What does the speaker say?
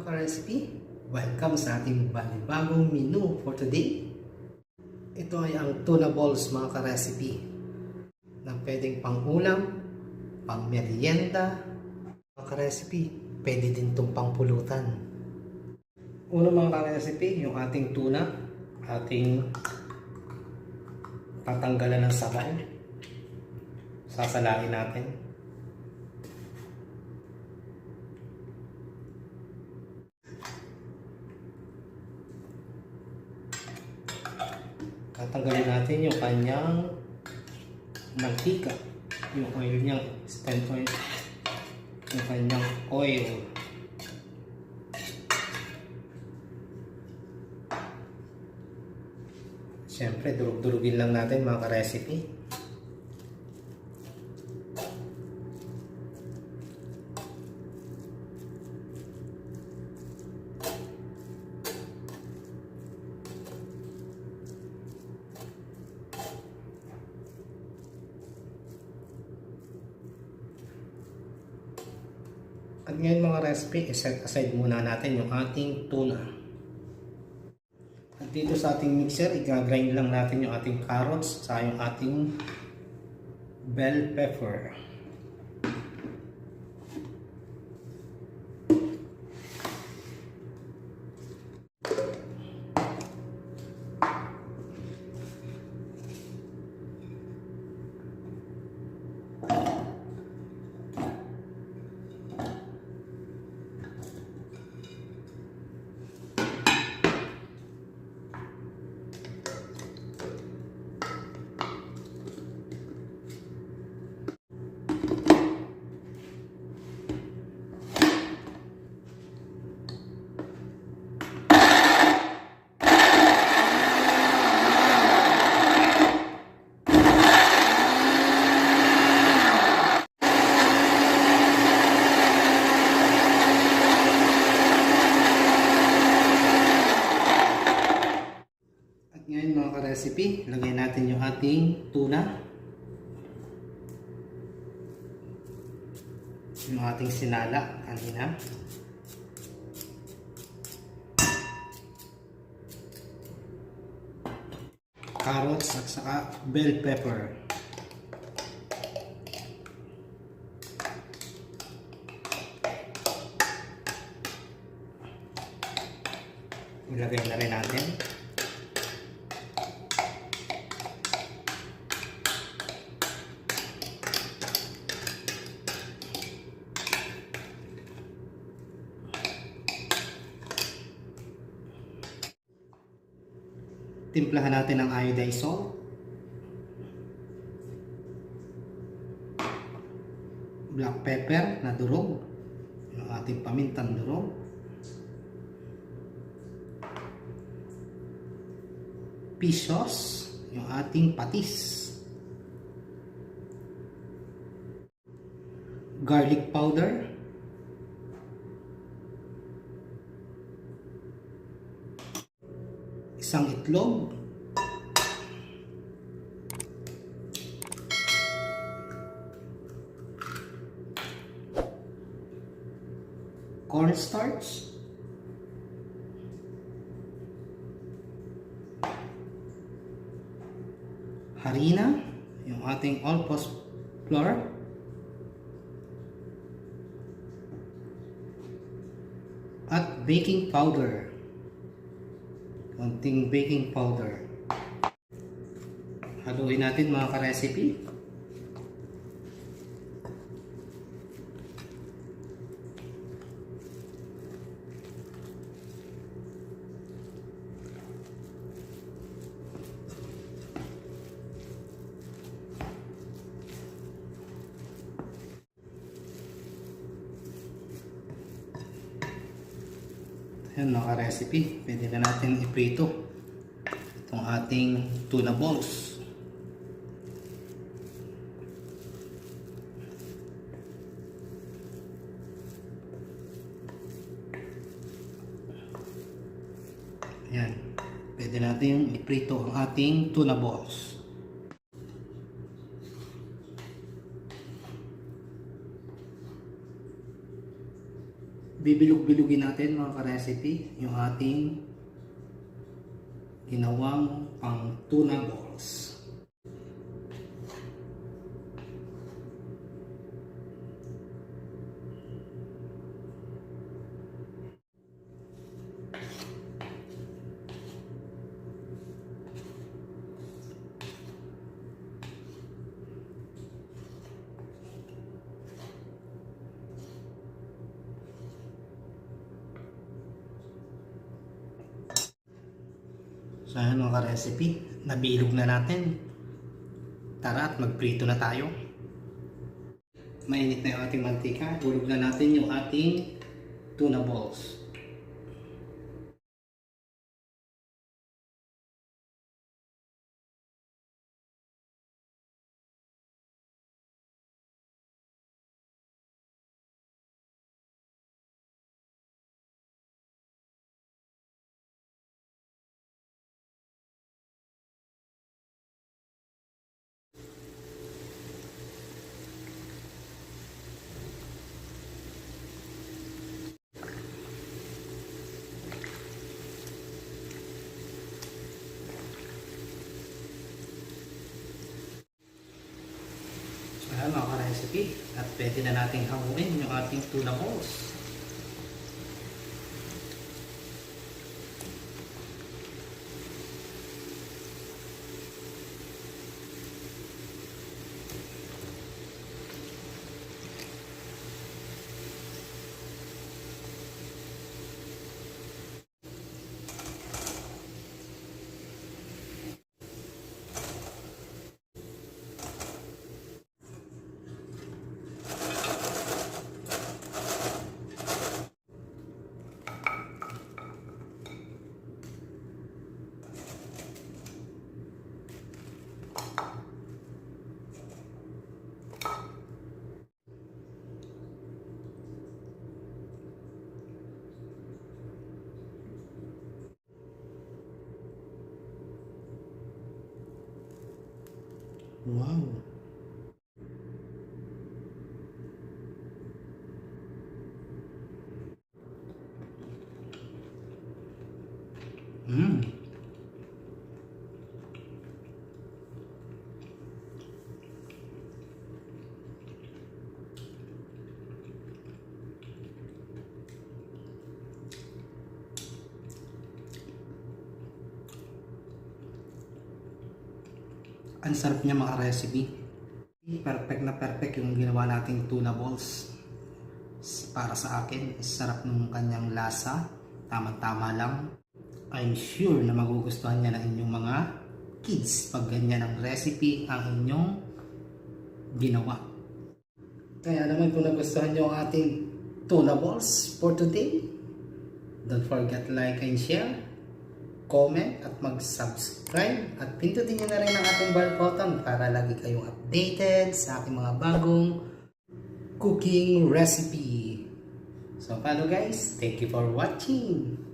mga ka-recipe, welcome sa ating bagong menu for today. Ito ay ang tuna balls mga ka-recipe na pwedeng pang ulam, pang merienda. Mga ka-recipe, pwede din itong pang pulutan. Una mga ka-recipe, yung ating tuna, ating tatanggalan ng sabay. Sasalain natin. Tatanggalin natin yung kanyang mantika, yung oil niya, stem oil, yung kanyang oil. Siyempre, durug-durugin lang natin mga ka-recipe. At ngayon mga recipe, iset aside muna natin yung ating tuna. At dito sa ating mixer, i-grind lang natin yung ating carrots sa yung ating bell pepper. Ngayon mga ka-recipe, lagay natin yung ating tuna. Yung ating sinala kanina. Carrots at saka bell pepper. Ilagay na rin natin. Timplahan natin ng iodized salt, black pepper na durog, yung ating pamintang durog, fish sauce, yung ating patis, garlic powder, isang itlog, cornstarch, harina, yung ating all-purpose flour, at baking powder. Konting baking powder. Haluin natin mga ka-recipe. Ayan mga ka-recipe, pwede na natin iprito itong ating tuna balls. Ayan, pwede natin iprito ang ating tuna balls. Bibilog-bilugin natin mga ka-recipe yung ating ginawang pang tuna balls. So ayan mga ka-recipe, nabilog na natin. Tara at magprito na tayo. Mainit na yung ating mantika. Ulog na natin yung ating tuna balls. Ayan mga ka-recipe, at pwede na natin hanguin yung ating tuna balls. Wow! Ang sarap niya mga recipe. Perfect na perfect yung ginawa nating tuna balls. Para sa akin, sarap ng kanyang lasa. Tama-tama lang. I'm sure na magugustuhan niya ng inyong mga kids pag ganyan ang recipe ang inyong ginawa. Kaya naman kung nagustuhan niyo ang ating tuna balls for today, don't forget like and share, comment at mag-subscribe at pindutin nyo na rin ang ating bell button para lagi kayong updated sa aking mga bagong cooking recipe. So paano guys? Thank you for watching!